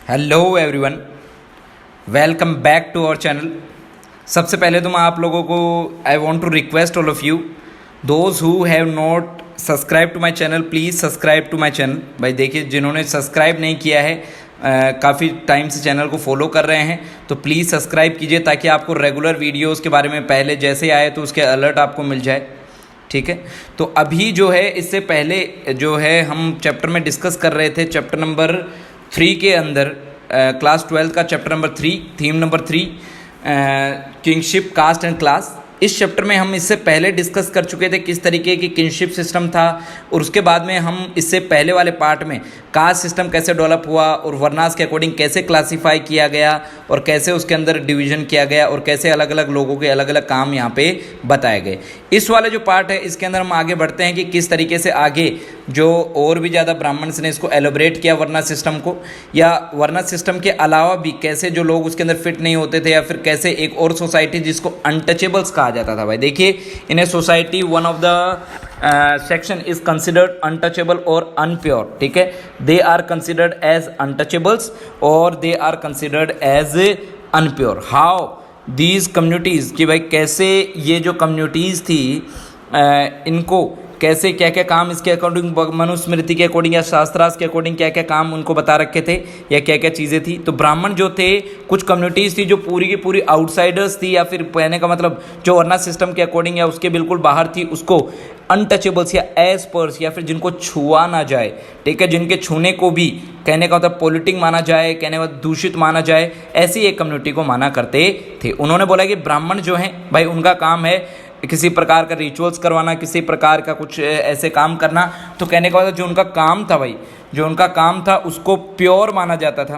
Hello everyone, welcome back to our channel. सबसे पहले तो मैं आप लोगों को I want to request all of you those who have not subscribe to my channel, please subscribe to my channel. भाई देखिए, जिन्होंने सब्सक्राइब नहीं किया है काफ़ी टाइम से चैनल को फॉलो कर रहे हैं तो प्लीज़ सब्सक्राइब कीजिए ताकि आपको रेगुलर वीडियोज़ के बारे में पहले जैसे आए तो उसके अलर्ट आपको मिल जाए। ठीक है, तो अभी जो है इससे पहले जो है हम चैप्टर में डिस्कस कर रहे थे, चैप्टर नंबर 3 के अंदर क्लास 12 का chapter number 3, theme number 3, kinship, caste and class. इस चैप्टर में हम इससे पहले डिस्कस कर चुके थे किस तरीके की किंगशिप सिस्टम था, और उसके बाद में हम इससे पहले वाले पार्ट में कास्ट सिस्टम कैसे डेवलप हुआ और वर्नास के अकॉर्डिंग कैसे क्लासीफाई किया गया और कैसे उसके अंदर डिवीजन किया गया और कैसे अलग अलग लोगों के अलग अलग काम यहाँ पे बताए गए। इस वाले जो पार्ट है इसके अंदर हम आगे बढ़ते हैं कि किस तरीके से आगे जो और भी ज़्यादा ब्राह्मण्स ने इसको एलोबरेट किया वर्ना सिस्टम को, या वर्ना सिस्टम के अलावा भी कैसे जो लोग उसके अंदर फिट नहीं होते थे, या फिर कैसे एक और सोसाइटी जिसको अनटचेबल्स कहा जाता था। भाई देखिए, in a society one of the section is considered untouchable और अनप्योर। ठीक है, they are considered as untouchables और they are considered as unpure. How these communities, कि भाई कैसे ये जो कम्युनिटीज़ थी इनको कैसे क्या क्या काम इसके अकॉर्डिंग, मनुस्मृति के अकॉर्डिंग या शास्त्रार्थ के अकॉर्डिंग क्या क्या काम उनको बता रखे थे या क्या क्या चीज़ें थी। तो ब्राह्मण जो थे, कुछ कम्युनिटीज़ थी जो पूरी की पूरी आउटसाइडर्स थी, या फिर कहने का मतलब जो वर्ना सिस्टम के अकॉर्डिंग या उसके बिल्कुल बाहर थी, उसको अनटचेबल्स या एस्पर्स, या फिर जिनको छुआ ना जाए। ठीक है, जिनके छूने को भी कहने का मतलब पॉलिटिक माना जाए, कहने का दूषित माना जाए, ऐसी एक कम्युनिटी को माना करते थे। उन्होंने बोला कि ब्राह्मण जो हैं भाई उनका काम है किसी प्रकार का रिचुअल्स करवाना, किसी प्रकार का कुछ ऐसे काम करना। तो कहने का मतलब जो उनका काम था भाई, जो उनका काम था उसको प्योर माना जाता था।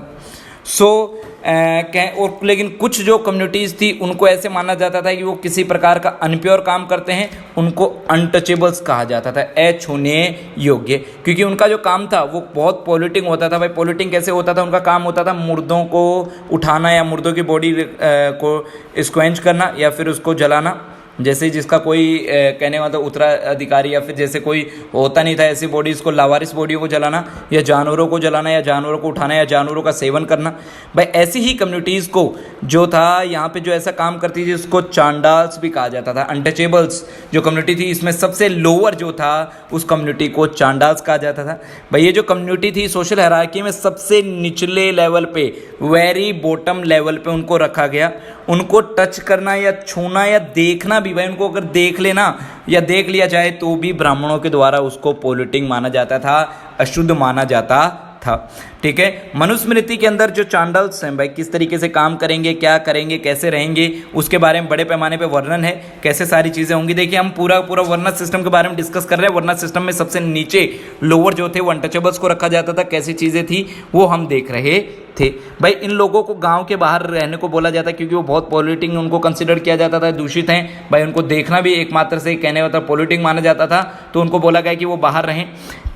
और लेकिन कुछ जो कम्युनिटीज़ थी उनको ऐसे माना जाता था कि वो किसी प्रकार का अनप्योर काम करते हैं, उनको अनटचेबल्स कहा जाता था, अछूने योग्य, क्योंकि उनका जो काम था वो बहुत पॉल्यूटिंग होता था। भाई पॉल्यूटिंग कैसे होता था? उनका काम होता था मुर्दों को उठाना या मुर्दों की बॉडी को स्क्वेंच करना या फिर उसको जलाना। जैसे जिसका कोई कहने का मतलब उत्तराधिकारी या फिर जैसे कोई होता नहीं था ऐसी बॉडीज़ को, लावारिस बॉडियों को जलाना या जानवरों को जलाना या जानवरों को उठाना या जानवरों का सेवन करना। भाई ऐसी ही कम्युनिटीज़ को जो था यहाँ पे जो ऐसा काम करती थी उसको चांडाल्स भी कहा जाता था। अनटचेबल्स जो कम्युनिटी थी इसमें सबसे लोअर जो था उस कम्युनिटी को चांडाल्स कहा जाता था। भाई ये जो कम्युनिटी थी सोशल हायरार्की में सबसे निचले लेवल पे, वेरी बॉटम लेवल पे उनको रखा गया। उनको टच करना या छूना या देखना भी, भाई उनको अगर देख लेना या देख लिया जाए तो भी ब्राह्मणों के द्वारा उसको पॉल्यूटिंग माना जाता था, अशुद्ध माना जाता था। ठीक है, मनुस्मृति के अंदर जो चांडाल्स हैं भाई किस तरीके से काम करेंगे, क्या करेंगे, कैसे रहेंगे, उसके बारे में बड़े पैमाने पे वर्णन है, कैसे सारी चीज़ें होंगी। देखिए, हम पूरा वर्ना सिस्टम के बारे में डिस्कस कर रहे हैं। वर्ना सिस्टम में सबसे नीचे लोअर जो थे वो अनटचेबल्स को रखा जाता था, कैसी चीज़ें थी वो हम देख रहे थे। भाई इन लोगों को गांव के बाहर रहने को बोला जाता है क्योंकि वो बहुत पॉल्यूटिंग उनको कंसिडर किया जाता था, दूषित हैं। भाई उनको देखना भी एकमात्र से कहने होता पॉल्यूटिंग माना जाता था, तो उनको बोला गया कि वो बाहर रहें।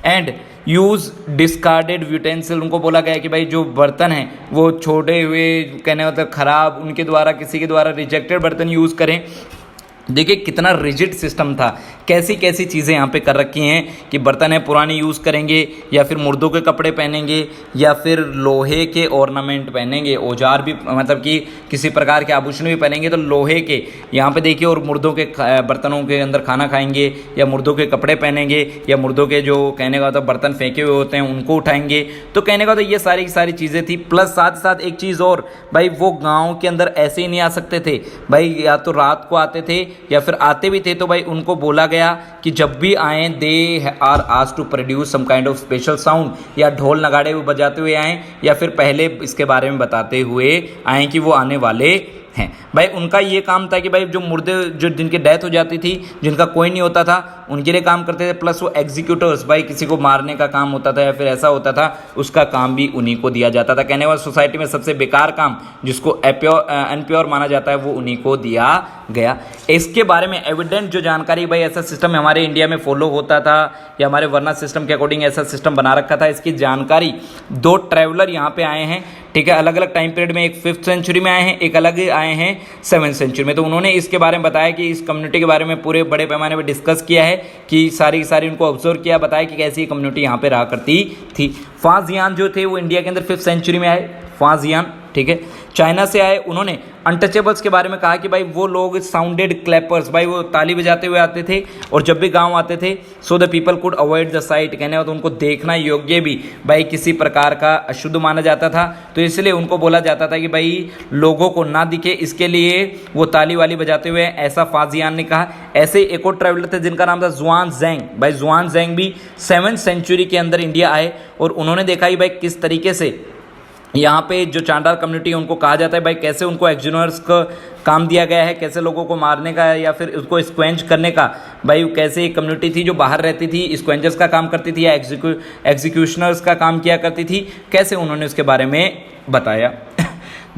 एंड यूज़ डिस्कार्डेड यूटेंसिल, उनको बोला गया कि भाई जो बर्तन हैं वो छोड़े हुए, कहने होता खराब, उनके द्वारा किसी के द्वारा रिजेक्टेड बर्तन यूज़ करें। देखिए कितना रिजिड सिस्टम था, कैसी कैसी चीज़ें यहाँ पे कर रखी हैं कि बर्तन है पुराने यूज़ करेंगे या फिर मुर्दों के कपड़े पहनेंगे या फिर लोहे के ऑर्नामेंट पहनेंगे, औजार भी मतलब कि किसी प्रकार के आभूषण भी पहनेंगे तो लोहे के यहाँ पे देखिए, और मुर्दों के बर्तनों के अंदर खाना खाएंगे या मुर्दों के कपड़े पहनेंगे या मुर्दों के जो कहने का तो बर्तन फेंके हुए होते हैं उनको उठाएंगे। तो कहने का तो ये सारी की सारी चीज़ें थी। प्लस साथ साथ एक चीज़ और, भाई वो गाँव के अंदर ऐसे ही नहीं आ सकते थे भाई, या तो रात को आते थे या फिर आते भी थे तो भाई उनको बोला गया कि जब भी आएँ they are asked to produce some kind of special sound, या ढोल नगाड़े हुए बजाते हुए आएँ या फिर पहले इसके बारे में बताते हुए आएँ कि वो आने वाले हैं। भाई उनका ये काम था कि भाई जो मुर्दे जो जिनकी डेथ हो जाती थी, जिनका कोई नहीं होता था, उनके लिए काम करते थे। प्लस वो एग्जीक्यूटर्स, भाई किसी को मारने का काम होता था या फिर ऐसा होता था, उसका काम भी उन्हीं को दिया जाता था। कहने वाला सोसाइटी में सबसे बेकार काम जिसको अनप्योर माना जाता है वो उन्हीं को दिया गया। इसके बारे में एविडेंट जो जानकारी, भाई ऐसा सिस्टम हमारे इंडिया में फॉलो होता था या हमारे वर्ना सिस्टम के अकॉर्डिंग ऐसा सिस्टम बना रखा था, इसकी जानकारी 2 ट्रैवलर यहाँ पे आए हैं। ठीक है, अलग अलग टाइम पीरियड में, एक 5th सेंचुरी में आए हैं, एक अलग आए हैं 7th सेंचुरी में। तो उन्होंने इसके बारे में बताया कि इस कम्युनिटी के बारे में पूरे बड़े पैमाने पर डिस्कस किया है कि सारी उनको ऑब्जर्व किया, बताया कि कैसी कम्युनिटी यहाँ पे रहा करती थी। फाजियान जो थे वो इंडिया के अंदर 5th सेंचुरी में आए, फाजियान, ठीक है, चाइना से आए। उन्होंने अनटचेबल्स के बारे में कहा कि भाई वो लोग साउंडेड क्लैपर्स, भाई वो ताली बजाते हुए आते थे और जब भी गांव आते थे so the people could avoid the site, कहने तो उनको देखना योग्य भी भाई किसी प्रकार का अशुद्ध माना जाता था, तो इसलिए उनको बोला जाता था कि भाई लोगों को ना दिखे, इसके लिए वो ताली वाली बजाते हुए, ऐसा फाजियान ने कहा। ऐसे एक और ट्रैवलर थे जिनका नाम था जुआन ज़ैंग, भाई जुआन ज़ैंग भी 7th सेंचुरी के अंदर इंडिया आए और उन्होंने देखा कि भाई किस तरीके से यहाँ पे जो चांडाल कम्युनिटी उनको कहा जाता है, भाई कैसे उनको एक्जिनर्स का काम दिया गया है, कैसे लोगों को मारने का या फिर उसको स्क्वेंच करने का, भाई कैसे एक कम्युनिटी थी जो बाहर रहती थी, स्क्वेंचर्स का काम करती थी या एग्जीक्यूशनर्स का काम किया करती थी, कैसे उन्होंने उसके बारे में बताया।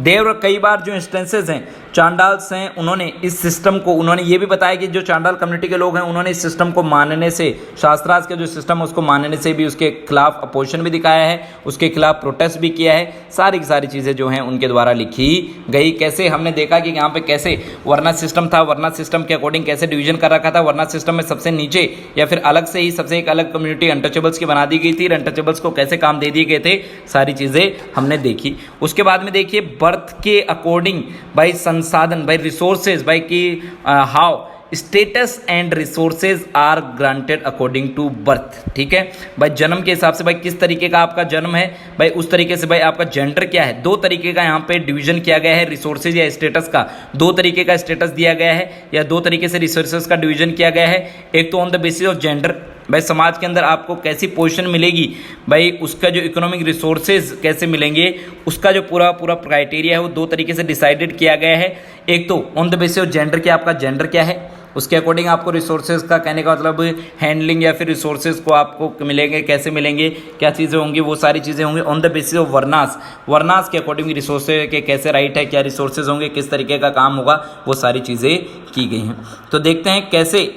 देव कई बार जो इंस्टेंसेस हैं चांडाल्स हैं, उन्होंने इस सिस्टम को, उन्होंने ये भी बताया कि जो चांडाल कम्युनिटी के लोग हैं उन्होंने इस सिस्टम को मानने से, शास्त्रार्थ का जो सिस्टम है उसको मानने से भी उसके खिलाफ अपोजिशन भी दिखाया है, उसके खिलाफ प्रोटेस्ट भी किया है। सारी की सारी चीज़ें जो हैं उनके द्वारा लिखी गई। कैसे हमने देखा कि यहाँ पे कैसे वर्ना सिस्टम था, वर्ना सिस्टम के अकॉर्डिंग कैसे डिवीजन कर रखा था, वर्ना सिस्टम में सबसे नीचे या फिर अलग से ही सबसे एक अलग कम्युनिटी अनटचेबल्स की बना दी गई थी, अनटचेबल्स को कैसे काम दे दिए गए थे, सारी चीज़ें हमने देखी। उसके बाद में देखिए बर्थ के अकॉर्डिंग भाई संसाधन, भाई रिसोर्सेज, भाई की how status and resources are granted according to birth, ठीक है, भाई जन्म के हिसाब से भाई किस तरीके का आपका जन्म है, भाई उस तरीके से भाई आपका जेंडर क्या है। दो तरीके का यहाँ पे डिवीजन किया गया है रिसोर्सेज या स्टेटस का, दो तरीके का स्टेटस दिया गया है या दो तरीके से रिसोर्सेज का डिवीजन किया गया है। एक तो on the basis of gender, भाई समाज के अंदर आपको कैसी पोजीशन मिलेगी, भाई उसका जो इकोनॉमिक रिसोर्सेज कैसे मिलेंगे, उसका जो पूरा क्राइटेरिया है वो दो तरीके से डिसाइडेड किया गया है। एक तो on the basis of gender कि आपका जेंडर क्या है, उसके अकॉर्डिंग आपको रिसोर्सेज का, कहने का मतलब हैंडलिंग या फिर रिसोर्सेज को आपको मिलेंगे, कैसे मिलेंगे, क्या चीज़ें होंगी, वो सारी चीज़ें होंगी ऑन द बेसिस ऑफ वर्नास, वर्नास के अकॉर्डिंग रिसोर्सेज के कैसे राइट है, क्या रिसोर्सेज होंगे, किस तरीके का काम होगा, वो सारी चीज़ें की गई हैं। तो देखते हैं कैसे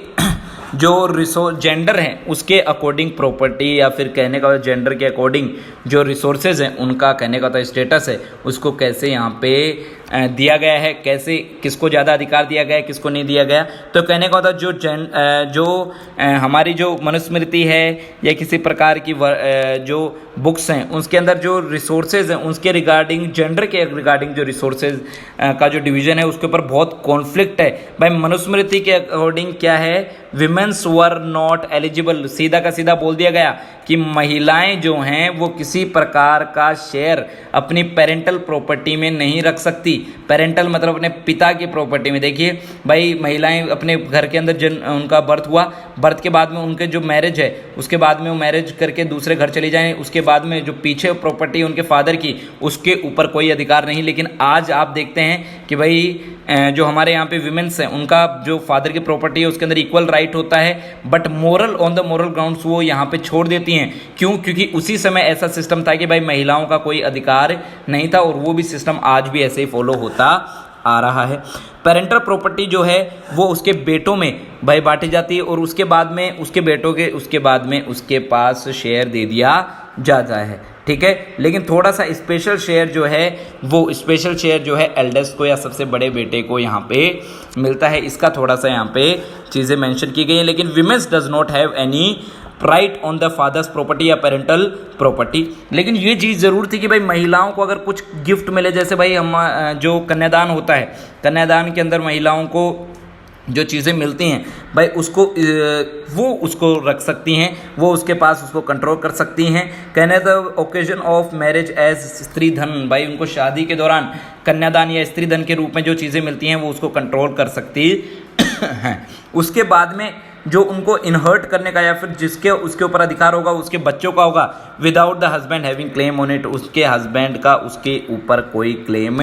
जो जेंडर है उसके अकॉर्डिंग प्रॉपर्टी या फिर कहने का जेंडर के अकॉर्डिंग जो रिसोर्सेज हैं उनका कहने का स्टेटस है उसको कैसे यहाँ पे दिया गया है, कैसे किसको ज़्यादा अधिकार दिया गया है, किसको नहीं दिया गया। तो कहने का जो हमारी जो मनुस्मृति है या किसी प्रकार की जो बुक्स हैं उसके अंदर जो रिसोर्सेज हैं उसके रिगार्डिंग, जेंडर के रिगार्डिंग जो रिसोर्सेज का जो डिवीज़न है उसके ऊपर बहुत कॉन्फ्लिक्ट है। भाई मनुस्मृति के अकॉर्डिंग क्या है, विमेंस वर नॉट एलिजिबल, सीधा का सीधा बोल दिया गया कि महिलाएं जो हैं वो किसी प्रकार का शेयर अपनी पेरेंटल प्रॉपर्टी में नहीं रख सकती। पेरेंटल मतलब अपने पिता की प्रॉपर्टी में। देखिए भाई महिलाएं अपने घर के अंदर उनका बर्थ हुआ, बर्थ के बाद में उनके जो मैरिज है उसके बाद में वो मैरिज करके दूसरे घर चली जाएं, उसके बाद में जो पीछे प्रॉपर्टी उनके फादर की उसके ऊपर कोई अधिकार नहीं। लेकिन आज आप देखते हैं कि भाई जो हमारे यहाँ पे विमेंस हैं उनका जो फादर की प्रॉपर्टी है उसके अंदर इक्वल राइट होता है, but moral on the moral grounds वो यहाँ पे छोड़ देती हैं। क्यों? क्योंकि उसी समय ऐसा सिस्टम था कि भाई महिलाओं का कोई अधिकार नहीं था और वो भी सिस्टम आज भी ऐसे ही फॉलो होता आ रहा है। पेरेंटल प्रॉपर्टी जो है वो उसके बेटों में भाई बांटी जाती है और उसके बाद में उसके बेटों के उसके बाद में उसके पास शेयर दे दिया जाता है, ठीक है। लेकिन थोड़ा सा स्पेशल शेयर जो है वो स्पेशल शेयर जो है एल्डेस्ट को या सबसे बड़े बेटे को यहाँ पे मिलता है। इसका थोड़ा सा यहाँ पे चीज़ें मेंशन की गई हैं। लेकिन women's does not have any right on the father's property या पेरेंटल प्रॉपर्टी। लेकिन ये चीज़ ज़रूर थी कि भाई महिलाओं को अगर कुछ गिफ्ट मिले, जैसे भाई हम जो कन्यादान होता है, कन्यादान के अंदर महिलाओं को जो चीज़ें मिलती हैं भाई उसको वो उसको रख सकती हैं, वो उसके पास उसको कंट्रोल कर सकती हैं। कहने the occasion of marriage as स्त्री धन, भाई उनको शादी के दौरान कन्यादान या स्त्री धन के रूप में जो चीज़ें मिलती हैं वो उसको कंट्रोल कर सकती हैं। उसके बाद में जो उनको इनहर्ट करने का या फिर जिसके उसके ऊपर अधिकार होगा उसके बच्चों का होगा, without the husband having claim on it, उसके हस्बैंड का उसके ऊपर कोई क्लेम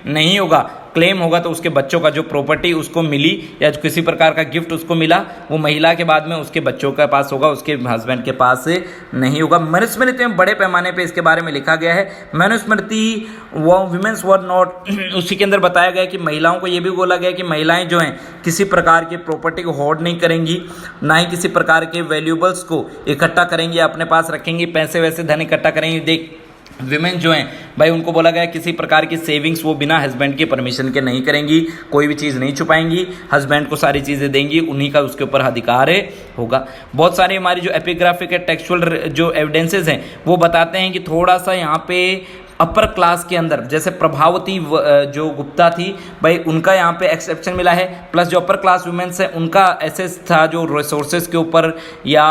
नहीं होगा। क्लेम होगा तो उसके बच्चों का जो प्रॉपर्टी उसको मिली या किसी प्रकार का गिफ्ट उसको मिला वो महिला के बाद में उसके बच्चों के पास होगा, उसके हस्बैंड के पास नहीं होगा। मनुस्मृति में बड़े पैमाने पे इसके बारे में लिखा गया है। मनुस्मृति वो विमेंस वर नॉट, उसी के अंदर बताया गया कि महिलाओं को ये भी बोला गया कि महिलाएं जो हैं किसी प्रकार की प्रॉपर्टी को होल्ड नहीं करेंगी, ना ही किसी प्रकार के वैल्यूबल्स को इकट्ठा करेंगी, अपने पास रखेंगी, पैसे वैसे धन इकट्ठा करेंगी। विमेन जो हैं भाई उनको बोला गया किसी प्रकार की सेविंग्स वो बिना हस्बैंड के परमिशन के नहीं करेंगी, कोई भी चीज़ नहीं छुपाएंगी, हस्बैंड को सारी चीज़ें देंगी, उन्हीं का उसके ऊपर अधिकार होगा। बहुत सारी हमारी जो एपिग्राफिक है टेक्सचुअल जो एविडेंसेस हैं वो बताते हैं कि थोड़ा सा यहाँ पे अपर क्लास के अंदर जैसे प्रभावती जो गुप्ता थी भाई उनका यहाँ पे एक्सेप्शन मिला है, प्लस जो अपर क्लास वुमेन्स है उनका एसेस था जो रिसोर्सेज के ऊपर या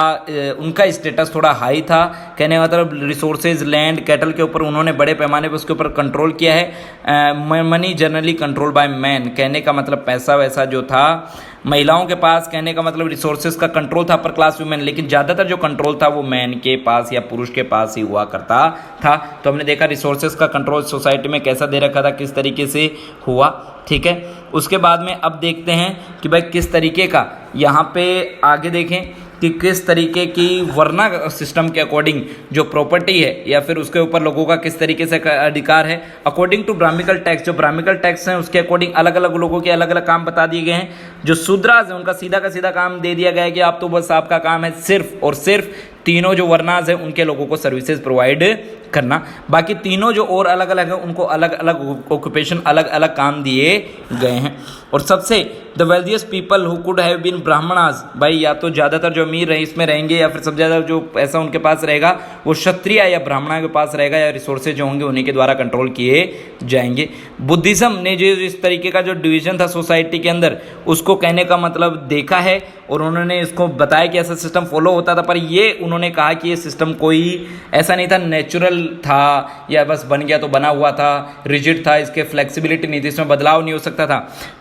उनका स्टेटस थोड़ा हाई था, कहने का मतलब रिसोर्सेज लैंड कैटल के ऊपर उन्होंने बड़े पैमाने पर उसके ऊपर कंट्रोल किया है। Money generally control by man, कहने का मतलब पैसा वैसा जो था महिलाओं के पास, कहने का मतलब रिसोर्सेज का कंट्रोल था अपर क्लास वुमेन, लेकिन ज़्यादातर जो कंट्रोल था वो मैन के पास या पुरुष के पास ही हुआ करता था। तो हमने देखा रिसोर्सेज का कंट्रोल सोसाइटी में कैसा दे रखा था, किस तरीके से हुआ, ठीक है। उसके बाद में अब देखते हैं कि भाई किस तरीके का यहाँ पे आगे देखें कि किस तरीके की वर्ना सिस्टम के अकॉर्डिंग जो प्रॉपर्टी है या फिर उसके ऊपर लोगों का किस तरीके से अधिकार है। अकॉर्डिंग टू ब्राह्मिकल टैक्स, जो ब्राह्मिकल टैक्स हैं उसके अकॉर्डिंग अलग अलग लोगों के अलग अलग काम बता दिए गए हैं। जो शूद्राज हैं उनका सीधा का सीधा काम दे दिया गया है कि आप तो बस आपका काम है सिर्फ और सिर्फ तीनों जो वर्नाज हैं उनके लोगों को सर्विसेज प्रोवाइड करना, बाकी तीनों जो और अलग अलग हैं उनको अलग अलग ऑक्यूपेशन अलग अलग काम दिए गए हैं। और सबसे the wealthiest people who could have been Brahmanas, भाई या तो ज़्यादातर जो अमीर रहे इसमें रहेंगे या फिर सबसे ज़्यादा जो पैसा उनके पास रहेगा वो क्षत्रिय या ब्राह्मणा के पास रहेगा या रिसोर्सेज जो होंगे उन्हीं के द्वारा कंट्रोल किए जाएंगे। बुद्धिज़्म ने जो इस तरीके का जो डिवीजन था सोसाइटी के अंदर उसको कहने का मतलब देखा है और उन्होंने इसको बताया कि ऐसा सिस्टम फॉलो होता था, पर ये उन्होंने कहा कि ये सिस्टम कोई ऐसा नहीं था, नेचुरल था या बस बन गया तो बना हुआ था, रिजिड था, इसके फ्लेक्सिबिलिटी नहीं थी, इसमें बदलाव नहीं हो सकता था।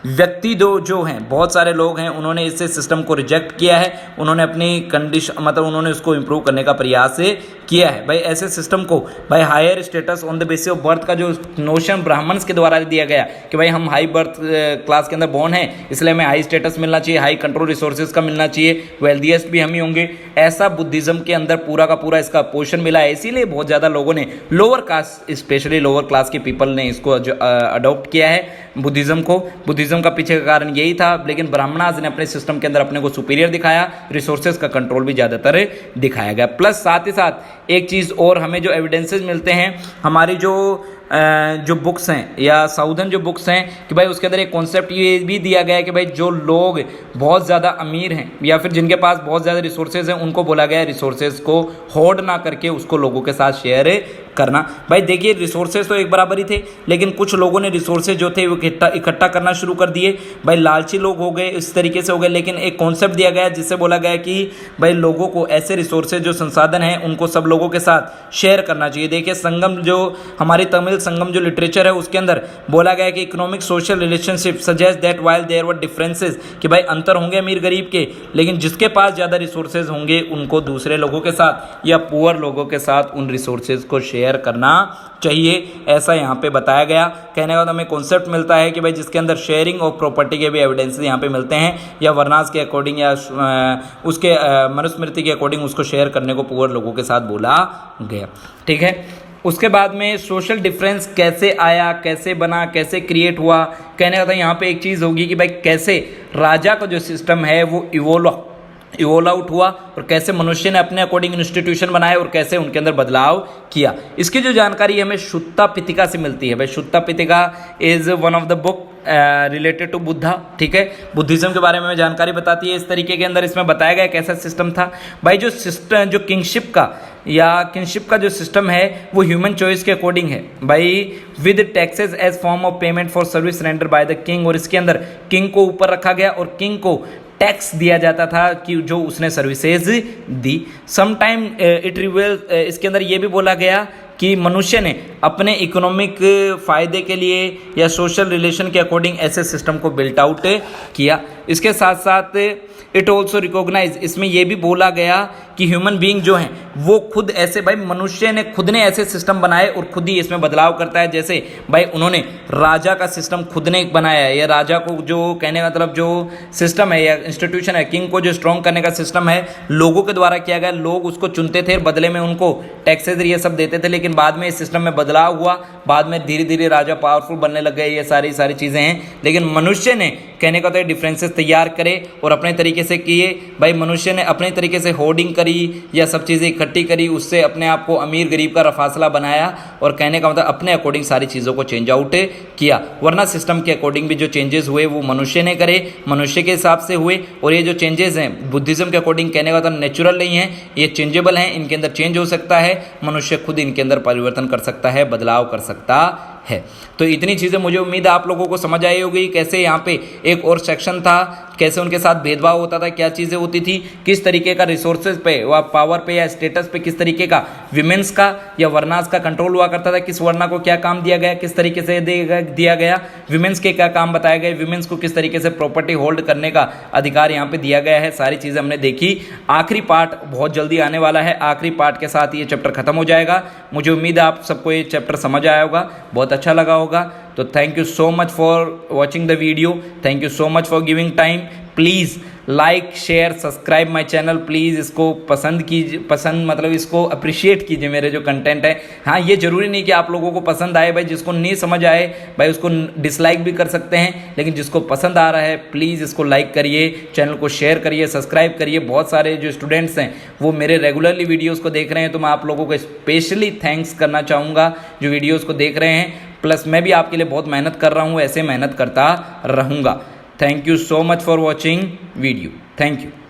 व्यक्ति जो हैं बहुत सारे लोग हैं उन्होंने इस सिस्टम को रिजेक्ट किया है, उन्होंने अपनी कंडीशन मतलब उन्होंने उसको इम्प्रूव करने का प्रयास किया है। भाई ऐसे सिस्टम को भाई higher status on the basis of birth का जो नोशन ब्राह्मण्स के द्वारा दिया गया कि भाई हम हाई बर्थ क्लास के अंदर बॉर्न हैं इसलिए हमें हाई स्टेटस मिलना चाहिए, हाई कंट्रोल रिसोर्सेज का मिलना चाहिए, वेल्थिएस्ट भी हम ही होंगे, ऐसा बुद्धिज्म के अंदर पूरा का पूरा इसका पोषण मिला है। इसीलिए बहुत ज़्यादा लोगों ने lower caste specially lower class के पीपल ने इसको अडॉप्ट किया है बुद्धिज्म को। बुद्धिज्म का पीछे का कारण यही था, लेकिन ब्राह्मणाज ने अपने सिस्टम के अंदर अपने को सुपीरियर दिखाया, रिसोर्सेज का कंट्रोल भी ज़्यादातर दिखाया गया। प्लस साथ ही साथ एक चीज़ और हमें जो एविडेंसेस मिलते हैं हमारी जो बुक्स हैं या साउदर्न जो बुक्स हैं कि भाई उसके अंदर एक कॉन्सेप्ट ये भी दिया गया है कि भाई जो लोग बहुत ज़्यादा अमीर हैं या फिर जिनके पास बहुत ज़्यादा रिसोर्सेज हैं उनको बोला गया है रिसोर्सेज को होर्ड ना करके उसको लोगों के साथ शेयर करना। भाई देखिए रिसोर्सेज तो एक बराबर ही थे, लेकिन कुछ लोगों ने रिसोर्सेज जो थे वो इकट्ठा करना शुरू कर दिए। भाई लालची लोग हो गए, इस तरीके से हो गए, लेकिन एक कॉन्सेप्ट दिया गया जिससे बोला गया कि भाई लोगों को ऐसे रिसोर्सेज जो संसाधन हैं उनको सब लोगों के साथ शेयर करना चाहिए। देखिए संगम जो हमारी तमिल संगम जो लिटरेचर है उसके अंदर बोला गया कि economic social relationship suggest that while there were differences कि भाई अंतर होंगे अमीर गरीब के, लेकिन जिसके पास ज़्यादा रिसोर्सेज होंगे उनको दूसरे लोगों के साथ या पुअर लोगों के साथ उन रिसोर्सेज को शेयर करना चाहिए, ऐसा यहाँ पे बताया गया। कहने का हमें कॉन्सेप्ट मिलता है कि भाई जिसके अंदर शेयरिंग ऑफ प्रॉपर्टी के भी एविडेंसेस यहाँ पे मिलते हैं या वर्नास के अकॉर्डिंग या उसके मनुस्मृति के अकॉर्डिंग उसको शेयर करने को पुअर लोगों के साथ बोला गया, ठीक है। उसके बाद में सोशल डिफरेंस कैसे आया, कैसे बना, कैसे क्रिएट हुआ, कहने का था यहाँ पे एक चीज़ होगी कि भाई कैसे राजा का जो सिस्टम है वो इवोल्व आउट हुआ और कैसे मनुष्य ने अपने अकॉर्डिंग इंस्टीट्यूशन बनाए और कैसे उनके अंदर बदलाव किया। इसकी जो जानकारी हमें शुत्ता पितिका से मिलती है। भाई Sutta Pitaka is one of the book related to Buddha, ठीक है, बुद्धिज्म के बारे में जानकारी बताती है। इस तरीके के अंदर इसमें बताया गया कैसा सिस्टम था। भाई जो सिस्टम जो किंगशिप का जो सिस्टम है वो ह्यूमन चॉइस के अकॉर्डिंग है भाई, with taxes as form of payment for service render by the king, और इसके अंदर किंग को ऊपर रखा गया और किंग को टैक्स दिया जाता था कि जो उसने सर्विसेज दी। समटाइम इट रिवेल इसके अंदर ये भी बोला गया कि मनुष्य ने अपने इकोनॉमिक फ़ायदे के लिए या सोशल रिलेशन के अकॉर्डिंग ऐसे सिस्टम को बिल्ट आउट किया। इसके साथ साथ इट ऑल्सो रिकॉग्नाइज, इसमें यह भी बोला गया कि ह्यूमन बीइंग जो हैं वो खुद ऐसे, भाई मनुष्य ने खुद ने ऐसे सिस्टम बनाए और खुद ही इसमें बदलाव करता है। जैसे भाई उन्होंने राजा का सिस्टम खुद ने बनाया है, या राजा को जो कहने का मतलब जो सिस्टम है या इंस्टीट्यूशन है, किंग को जो स्ट्रॉन्ग करने का सिस्टम है लोगों के द्वारा किया गया। लोग उसको चुनते थे, बदले में उनको टैक्सेस ये सब देते थे, लेकिन बाद में इस सिस्टम में बदलाव हुआ। बाद में धीरे धीरे राजा पावरफुल बनने लग गए, ये सारी चीज़ें हैं। लेकिन मनुष्य ने कहने का तो डिफरेंसेस तैयार करे और अपने तरीके से किए। भाई मनुष्य ने अपने तरीके से होर्डिंग करी या सब चीज़ें इकट्ठी करी, उससे अपने आप को अमीर गरीब का फासला बनाया और कहने का मतलब अपने अकॉर्डिंग सारी चीज़ों को चेंज आउट किया। वरना सिस्टम के अकॉर्डिंग भी जो चेंजेस हुए वो मनुष्य ने करे, मनुष्य के हिसाब से हुए। और ये जो चेंजेस हैं बुद्धिज्म के अकॉर्डिंग कहने का मतलब नेचुरल नहीं है, ये चेंजेबल हैं, इनके अंदर चेंज हो सकता है, मनुष्य खुद इनके अंदर परिवर्तन कर सकता है, बदलाव कर सकता है। तो इतनी चीज़ें मुझे उम्मीद है आप लोगों को समझ आई होगी। कैसे यहाँ पे एक और सेक्शन था, कैसे उनके साथ भेदभाव होता था, क्या चीज़ें होती थी, किस तरीके का रिसोर्सेज पे व पावर पे या स्टेटस पे किस तरीके का विमेंस का या वर्नास का कंट्रोल हुआ करता था, किस वर्णा को क्या काम दिया गया, किस तरीके से दिया गया, विमेंस के क्या काम बताए गए, विमेंस को किस तरीके से प्रॉपर्टी होल्ड करने का अधिकार यहाँ पे दिया गया है, सारी चीज़ें हमने देखी। आखिरी पार्ट बहुत जल्दी आने वाला है, आखिरी पार्ट के साथ ये चैप्टर खत्म हो जाएगा। मुझे उम्मीद है आप सबको ये चैप्टर समझ आया होगा, बहुत अच्छा लगा होगा। तो thank you so much for watching the video, thank you so much for giving time. Please like share subscribe my channel, please इसको पसंद कीजिए, मतलब इसको अप्रिशिएट कीजिए मेरे जो कंटेंट है। हाँ, ये ज़रूरी नहीं कि आप लोगों को पसंद आए, भाई जिसको नहीं समझ आए भाई उसको डिसलाइक भी कर सकते हैं, लेकिन जिसको पसंद आ रहा है प्लीज़ इसको लाइक करिए, चैनल को शेयर करिए, सब्सक्राइब करिए। बहुत सारे जो स्टूडेंट्स हैं वो मेरे रेगुलरली वीडियोज़ को देख रहे हैं, तो मैं आप लोगों को स्पेशली थैंक्स करना चाहूँगा जो वीडियोज़ को देख रहे हैं। प्लस मैं भी आपके लिए बहुत मेहनत कर रहा हूँ, ऐसे मेहनत करता रहूँगा। Thank you so much for watching video. Thank you.